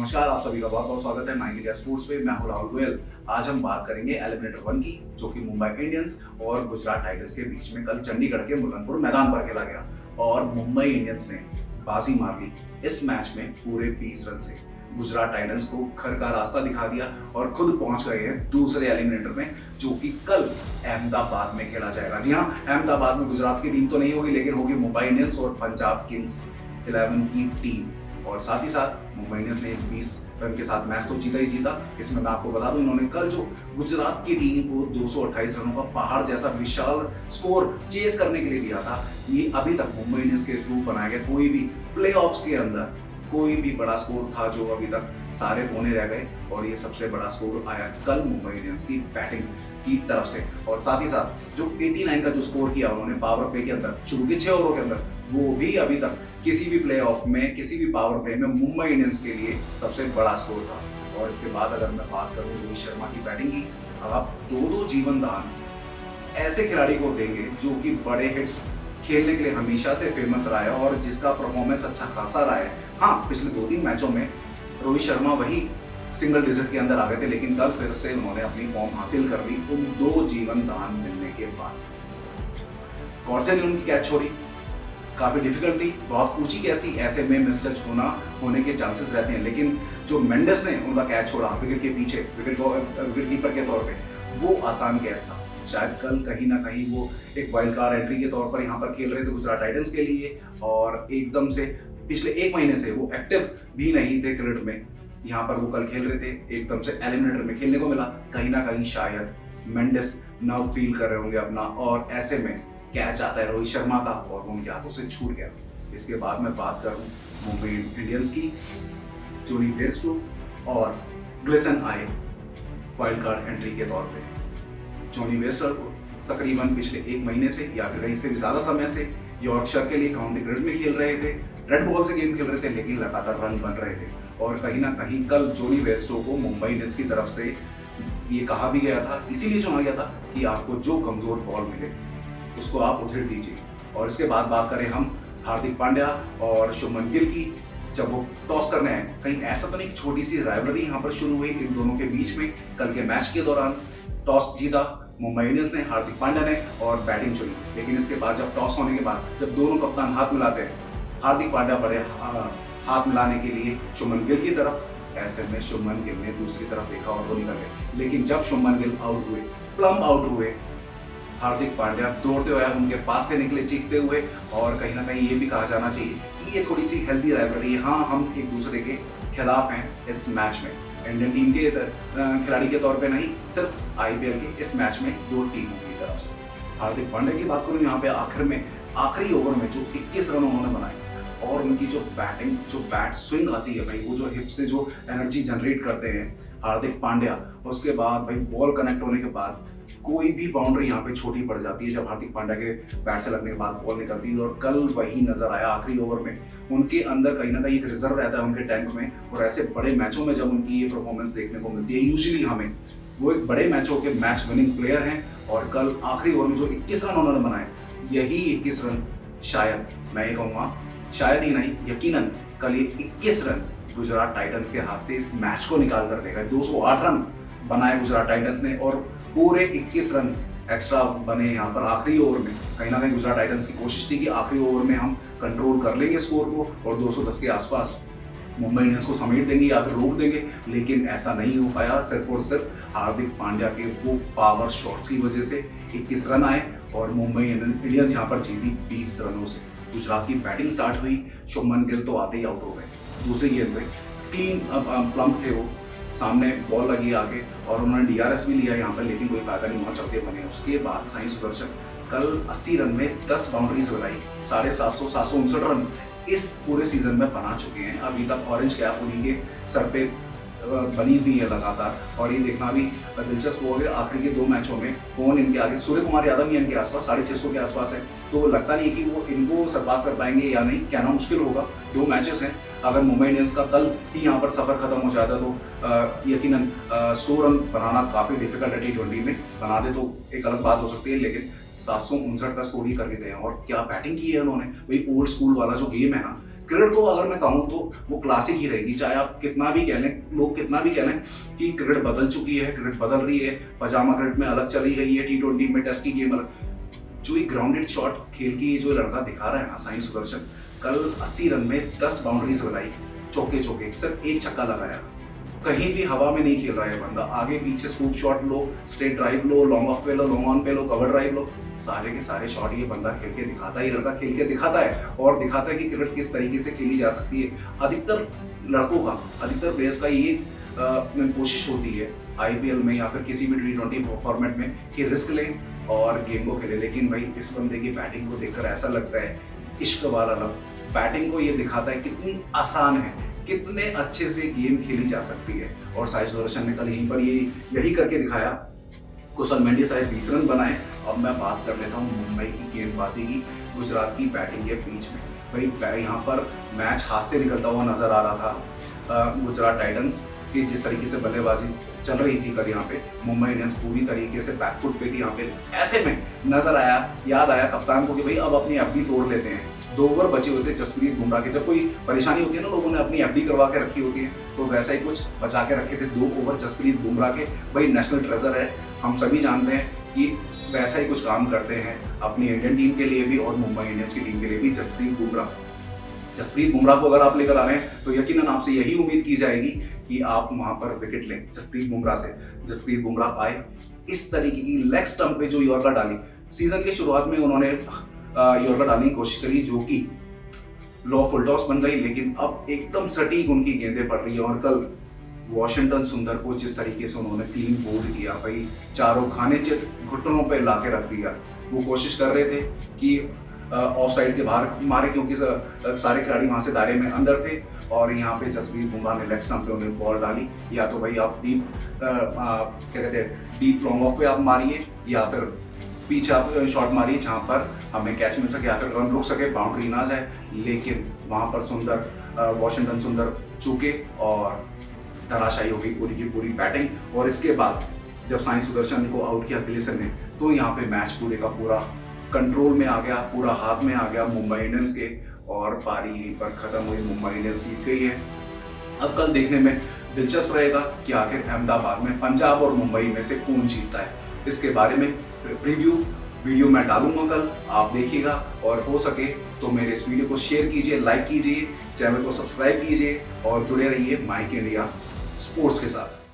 नमस्कार, आप सभी का बहुत बहुत स्वागत है माय इंडिया स्पोर्ट्स पे। मैं हूं राहुल गोयल। आज हम बात करेंगे एलिमिनेटर 1 की, जो कि मुंबई इंडियंस और गुजरात टाइटंस के बीच में कल चंडीगढ़ के मुल्लनपुर मैदान पर खेला गया और मुंबई इंडियंस ने बाजी मार ली। इस मैच में पूरे 20 रन से गुजरात टाइटंस को घर का रास्ता दिखा दिया और खुद पहुंच गए हैं दूसरे एलिमिनेटर में, जो कि कल अहमदाबाद में खेला जाएगा। जी हाँ, अहमदाबाद में गुजरात की टीम तो नहीं होगी, लेकिन होगी मुंबई इंडियंस और पंजाब किंग्स 11 की टीम। और साथ ही साथ मुंबई इंडियंस ने 20 रन के साथ मैच तो जीता ही जीता। इसमें मैं आपको बता दूं, इन्होंने कल जो गुजरात की टीम को 228 रनों का पहाड़ जैसा विशाल स्कोर चेस करने के लिए दिया था, ये अभी तक मुंबई इंडियंस के थ्रू बनाया गया कोई भी प्लेऑफ्स के अंदर कोई भी बड़ा स्कोर था जो अभी तक सारे कोने रह गए, और ये सबसे बड़ा स्कोर आया कल मुंबई इंडियंस की बैटिंग की तरफ से। और साथ ही साथ जो 89 का जो स्कोर किया उन्होंने पावर प्ले के अंदर शुरू के 6 ओवरों के अंदर, वो भी अभी तक किसी भी प्ले ऑफ में किसी भी पावर प्ले में मुंबई इंडियंस के लिए सबसे बड़ा स्कोर था। और इसके बाद अगर मैं बात करूं रोहित शर्मा की बैटिंग की, आप दो जीवन दान ऐसे खिलाड़ी को देंगे जो कि बड़े हिट्स खेलने के लिए हमेशा से फेमस रहा है और जिसका परफॉर्मेंस अच्छा खासा रहा है। हाँ, पिछले 2-3 मैचों में रोहित शर्मा वही सिंगल डिजिट के अंदर आ गए थे, लेकिन कल फिर से उन्होंने अपनी फॉर्म हासिल कर ली उन 2 जीवन दान मिलने के बाद से। गॉडसे ने उनकी कैच छोड़ी, काफी डिफिकल्ट थी, बहुत ऊंची कैसी, ऐसे में मिसजज होने के चांसेस रहते हैं, लेकिन जो मेंडिस ने उनका कैच छोड़ा विकेट के पीछे विकेट कीपर के तौर पे, वो आसान कैच था। शायद कल कहीं ना कहीं वो एक वाइल्ड कार्ड एंट्री के तौर पर यहाँ पर खेल रहे थे गुजरात टाइटंस के लिए, और एकदम से पिछले 1 महीने से वो एक्टिव भी नहीं थे क्रिकेट में, यहाँ पर वो कल खेल रहे थे, एकदम से एलिमिनेटर में खेलने को मिला। कहीं ना कहीं शायद मेंडिस नर्व फील कर रहे होंगे अपना, और ऐसे में कैच आता है रोहित शर्मा का और वो उनके हाथों से छूट गया। इसके बाद मैं बात करूं मुंबई इंडियंस की, जोनी बेयरस्टो और ग्लिसन आए वाइल्ड कार्ड एंट्री के तौर पे। जोनी बेयरस्टो को तकरीबन पिछले 1 महीने से या फिर कहीं से भी ज्यादा समय से यॉर्कशायर के लिए काउंटी क्रिकेट में खेल रहे थे, रेड बॉल से गेम खेल रहे थे, लेकिन लगातार रन बन रहे थे। और कहीं ना कहीं कल जोनी बेयरस्टो को मुंबई इंडियंस की तरफ से ये कहा भी गया था, इसीलिए चुना गया था कि आपको जो कमजोर बॉल मिले उसको आप उधेड़ दीजिए। और इसके बाद बात करें हम हार्दिक पांड्या और शुभमन गिल की, जब वो टॉस करने आए, कहीं ऐसा तो नहीं, छोटी सी राइवलरी यहाँ पर शुरू हुई इन दोनों के बीच में। कल के मैच के दौरान टॉस जीता मुंबई इंडियंस ने, हार्दिक पांड्या ने, और बैटिंग चुनी। लेकिन इसके बाद जब टॉस होने के बाद जब दोनों कप्तान हाथ मिलाते हैं, हार्दिक पांड्या बड़े हाथ मिलाने के लिए शुभमन गिल की तरफ, ऐसे में शुभमन गिल ने दूसरी तरफ देखा और वो निकल गए। लेकिन जब शुभमन गिल आउट हुए, प्लम आउट हुए, हार्दिक पांड्या दौड़ते हुए उनके पास से निकले चीखते हुए। और कहीं ना कहीं ये भी कहा जाना चाहिए कि ये थोड़ी सी हेल्दी राइवलरी है। हाँ, हम एक दूसरे के खिलाफ हैं इस मैच में, इंडियन टीम के खिलाड़ी के तौर पे नहीं, सिर्फ आईपीएल के इस मैच में 2 टीमों की तरफ से। हार्दिक पांड्या की बात करूं, यहाँ पे आखिर में आखिरी ओवर में जो 21 रन उन्होंने बनाए, और उनकी जो बैटिंग, जो बैट स्विंग आती है भाई, वो जो हिप से जो एनर्जी जनरेट करते हैं हार्दिक पांड्या, उसके बाद भाई बॉल कनेक्ट होने के बाद कोई भी बाउंड्री यहाँ पे छोटी पड़ जाती है जब हार्दिक पांड्या के बैट से लगने के बाद बॉल निकलती है। और कल वही नजर आया आखिरी ओवर में, उनके अंदर कहीं ना कहीं एक रिजर्व रहता है उनके टैंक में, और ऐसे बड़े मैचों में जब उनकी ये परफॉर्मेंस देखने को मिलती है यूजुअली हमें, वो एक बड़े मैचों के मैच विनिंग प्लेयर हैं। और कल आखिरी ओवर में जो 21 रन उन्होंने बनाए, यही 21 रन शायद, मैं ये कहूँगा शायद ही नहीं, यकीनन कल ये 21 रन गुजरात टाइटंस के हाथ से इस मैच को निकाल कर देगा। 208 रन बनाए गुजरात टाइटंस ने, और पूरे 21 रन एक्स्ट्रा बने यहाँ पर आखिरी ओवर में। कहीं ना कहीं गुजरात टाइटंस की कोशिश थी कि आखिरी ओवर में हम कंट्रोल कर लेंगे स्कोर को और 210 के आसपास मुंबई इंडियंस को समेट देंगे या फिर रोक देंगे, लेकिन ऐसा नहीं हो पाया। सिर्फ और सिर्फ हार्दिक पांड्या के वो पावर शॉट्स की वजह से 21 रन आए और मुंबई इंडियंस यहाँ पर जीती 20 रनों से। गुजरात की बैटिंग स्टार्ट हुई, शुभमन गिल तो आते ही आउट हो गए। दूसरी गेंद पे क्लीन प्लम्प थे वो, सामने बॉल लगी आगे, और उन्होंने डीआरएस भी लिया यहाँ पर, लेकिन कोई फायदा नहीं हुआ, चौके बने। उसके बाद साई सुदर्शन कल 80 रन में 10 बाउंड्रीज लगाई, 750 रन इस पूरे सीजन में बना चुके हैं। अभी तक ऑरेंज कैप उन्हीं के सर पे बनी हुई है लगातार, और ये देखना भी दिलचस्प हो गया आखिरी के 2 मैचों में कौन इनके आगे। सूर्य कुमार यादव ही इनके आसपास 650 के आसपास है, तो लगता नहीं कि वो इनको सरपास कर पाएंगे या नहीं, कहना मुश्किल होगा। 2 मैचेस हैं, अगर मुंबई इंडियंस का कल ही यहाँ पर सफर खत्म हो जाता तो यकीनन 100 रन बनाना काफी डिफिकल्ट है। T20 में बना दे तो एक अलग बात हो सकती है, लेकिन 759 का स्कोर ही करके गए हैं। और क्या बैटिंग की है उन्होंने, वही ओल्ड स्कूल वाला जो गेम है ना, क्रिकेट को अगर मैं कहूँ तो वो क्लासिक ही रहेगी, चाहे आप कितना भी कह लें, लोग कितना भी कह लें कि क्रिकेट बदल चुकी है, क्रिकेट बदल रही है, पजामा क्रिकेट में अलग चली गई है, T20 में टेस्ट की गेम अलग। जो ये ग्राउंडेड शॉट खेल के जो लड़का दिखा रहा है ना साई सुदर्शन, कल 80 रन में 10 बाउंड्रीज लगाई, चौके चौके, सिर्फ एक छक्का लगाया, कहीं भी हवा में नहीं खेल रहा है बंदा, आगे पीछे स्कूप शॉट लो, स्ट्रेट ड्राइव लो, लॉन्ग ऑफ पे लो, लॉन्ग ऑन पे लो, कवर ड्राइव लो, सारे के सारे शॉट ये बंदा खेल के दिखाता है, ये लड़का खेल के दिखाता है और दिखाता है कि क्रिकेट किस तरीके से खेली जा सकती है। अधिकतर लड़कों का, अधिकतर प्लेयर्स का ये कोशिश होती है IPL में या फिर किसी भी T20 फॉर्मेट में कि रिस्क लें और गेम को खेले, लेकिन भाई इस बंदे की बैटिंग को देखकर ऐसा लगता है इश्क वाला लफ्ज़, बैटिंग को ये दिखाता है कितनी आसान है, कितने अच्छे से गेम खेली जा सकती है। और साई सुदर्शन ने कल यहीं पर यही करके दिखाया। कुशल मेंडिस शायद 20 रन बनाए। अब मैं बात कर लेता हूँ मुंबई की गेंदबाजी की, गुजरात की बैटिंग के बीच में। भाई यहाँ पर मैच हाथ से निकलता हुआ नजर आ रहा था। गुजरात टाइटंस की जिस तरीके से बल्लेबाजी चल रही थी कल यहाँ पे, मुंबई इंडियंस पूरी तरीके से बैकफुट पे थी यहाँ पे। ऐसे में नजर आया, याद आया कप्तान को कि भाई अब अपनी FD तोड़ लेते हैं। 2 ओवर बचे होते जसप्रीत बुमराह के, जब कोई परेशानी होती है ना, लोगों ने अपनी FD करवा के रखी होती है, तो वैसा ही कुछ बचा के रखे थे 2 ओवर जसप्रीत बुमराह के। भाई नेशनल ट्रेजर है, हम सभी जानते हैं कि वैसा ही कुछ काम करते हैं अपनी इंडियन टीम के लिए भी और मुंबई इंडियंस की टीम के लिए भी। जसप्रीत बुमराह को अगर आप लेकर आ रहे हैं तो यकीनन आपसे यही उम्मीद की जाएगी कि आप वहां पर विकेट लें जसप्रीत बुमराह से। जसप्रीत बुमराह आए, इस तरीके की लेग स्टंप पे जो यॉर्कर डाली, सीजन के शुरुआत में उन्होंने यॉर्कर डालने की कोशिश करी जो कि लो फुल टॉस बन गई, लेकिन अब एकदम सटीक उनकी गेंदें पड़ रही है। और कल वॉशिंगटन सुंदर को जिस तरीके से उन्होंने क्लीन बोल्ड किया, भाई चारों खाने चित घुटनों पे ला के रख दिया। वो कोशिश कर रहे थे कि ऑफ साइड के बाहर मारे, क्योंकि सारे खिलाड़ी वहां से दायरे में अंदर थे, और यहाँ पे जसप्रीत बुमराह ने लेग स्टंप पे उन्हें बॉल डाली। या तो भाई आप क्या कहते हैं डीप लॉन्ग ऑफ पे आप मारिए, या फिर पीछे आप शॉट मारिए जहाँ पर हमें कैच मिल सके या फिर रन रुक सके, बाउंड्री ना जाए। लेकिन वहाँ पर वॉशिंगटन सुंदर चूके और धराशायी हो गई पूरी की पूरी बैटिंग। और इसके बाद जब साई सुदर्शन को आउट किया ग्लेसन ने, तो यहाँ पे मैच पूरे का पूरा कंट्रोल में आ गया, पूरा हाथ में आ गया मुंबई इंडियंस के, और पारी पर खत्म हुई, मुंबई इंडियंस जीत गई है। अब कल देखने में दिलचस्प रहेगा कि आखिर अहमदाबाद में पंजाब और मुंबई में से कौन जीतता है। इसके बारे में प्रीव्यू वीडियो मैं डालूंगा कल, आप देखिएगा। और हो सके तो मेरे इस वीडियो को शेयर कीजिए, लाइक कीजिए, चैनल को सब्सक्राइब कीजिए और जुड़े रहिए माइक इंडिया स्पोर्ट्स के साथ।